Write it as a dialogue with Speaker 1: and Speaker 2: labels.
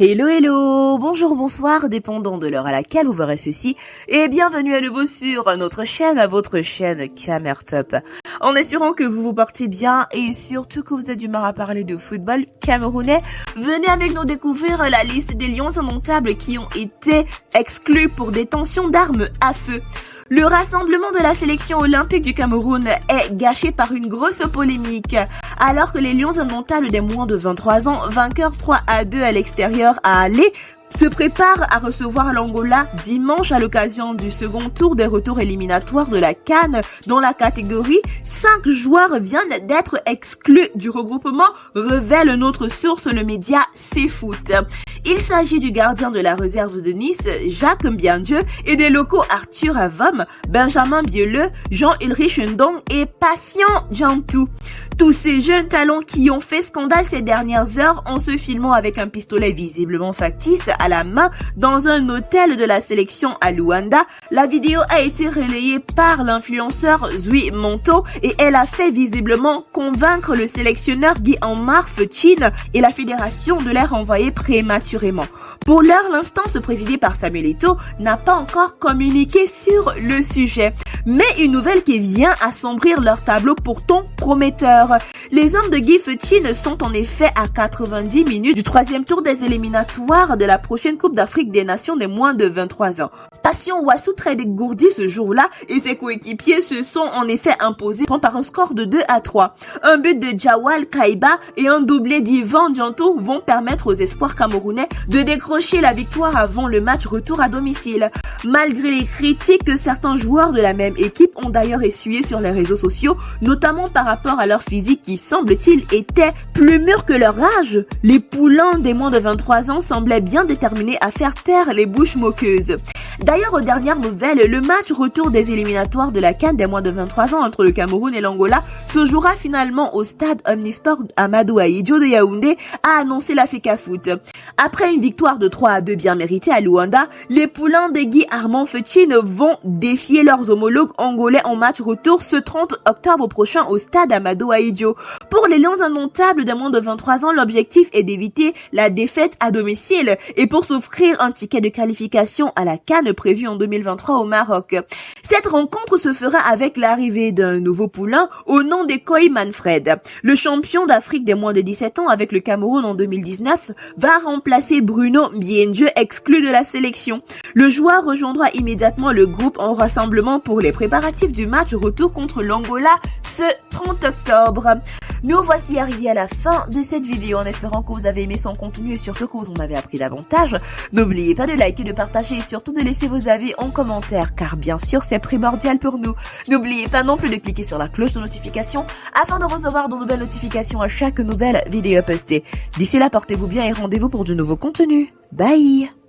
Speaker 1: Hello hello, bonjour, bonsoir, dépendant de l'heure à laquelle vous verrez ceci, et bienvenue à nouveau sur notre chaîne, à votre chaîne Camertop. En espérant que vous vous portez bien et surtout que vous avez du mal à parler de football camerounais, venez avec nous découvrir la liste des lions indomptables qui ont été exclus pour détention d'armes à feu. Le rassemblement de la sélection olympique du Cameroun est gâché par une grosse polémique. Alors que les Lions indomptables des moins de 23 ans, vainqueurs 3-2 à l'extérieur à Alé, se préparent à recevoir l'Angola dimanche à l'occasion du second tour des retours éliminatoires de la CAN dans la catégorie. 5 joueurs viennent d'être exclus du regroupement, révèle notre source, le média C-Foot. Il s'agit du gardien de la réserve de Nice, Jacques Mbiandieu, et des locaux Arthur Avom, Benjamin Bieleux, Jean-Ulrich Ndong et Patient Djantou. Tous ces jeunes talents qui ont fait scandale ces dernières heures en se filmant avec un pistolet visiblement factice à la main dans un hôtel de la sélection à Luanda. La vidéo a été relayée par l'influenceur Zui Monto et elle a fait visiblement convaincre le sélectionneur Guy Anmarf Chin et la fédération de les renvoyer prématurément. Pour l'heure, l'instance présidée par Samuel Eto'o n'a pas encore communiqué sur le sujet. Mais une nouvelle qui vient assombrir leur tableau pourtant prometteur. Les hommes de Guy Chin sont en effet à 90 minutes du troisième tour des éliminatoires de la prochaine Coupe d'Afrique des Nations des moins de 23 ans. Patient Wassou très dégourdi ce jour-là et ses coéquipiers se sont en effet imposés par un score de 2-3. Un but de Jawal Kaiba et un doublé d'Ivan Djantou vont permettre aux espoirs camerounais de décrocher la victoire avant le match retour à domicile. Malgré les critiques que certains joueurs de la même équipe ont d'ailleurs essuyé sur les réseaux sociaux, notamment par rapport à leur physique qui semble-t-il était plus mûr que leur âge, les poulains des moins de 23 ans semblaient bien déterminés à faire taire les bouches moqueuses. D'ailleurs, aux dernières nouvelles, le match retour des éliminatoires de la CAN des moins de 23 ans entre le Cameroun et l'Angola se jouera finalement au stade Omnisport Amadou Ahidjo de Yaoundé, a annoncé la FECAFOOT. Après une victoire de 3-2 bien méritée à Luanda, les poulains de Guy Armand Fetchine vont défier leurs homologues angolais en match retour ce 30 octobre prochain au stade Amadou Ahidjo. Pour les Lions indomptables des moins de 23 ans, l'objectif est d'éviter la défaite à domicile et pour s'offrir un ticket de qualification à la CAN prévu en 2023 au Maroc. Cette rencontre se fera avec l'arrivée d'un nouveau poulain au nom d'Ekoy Manfred. Le champion d'Afrique des moins de 17 ans avec le Cameroun en 2019 va remplacer Bruno Mbiendieu, exclu de la sélection. Le joueur rejoindra immédiatement le groupe en rassemblement pour les préparatifs du match retour contre l'Angola ce 30 octobre. Nous voici arrivés à la fin de cette vidéo en espérant que vous avez aimé son contenu et surtout que vous en avez appris davantage. N'oubliez pas de liker, de partager et surtout de laisser vos avis en commentaire car bien sûr c'est primordial pour nous. N'oubliez pas non plus de cliquer sur la cloche de notification afin de recevoir de nouvelles notifications à chaque nouvelle vidéo postée. D'ici là, portez-vous bien et rendez-vous pour de nouveaux contenus. Bye!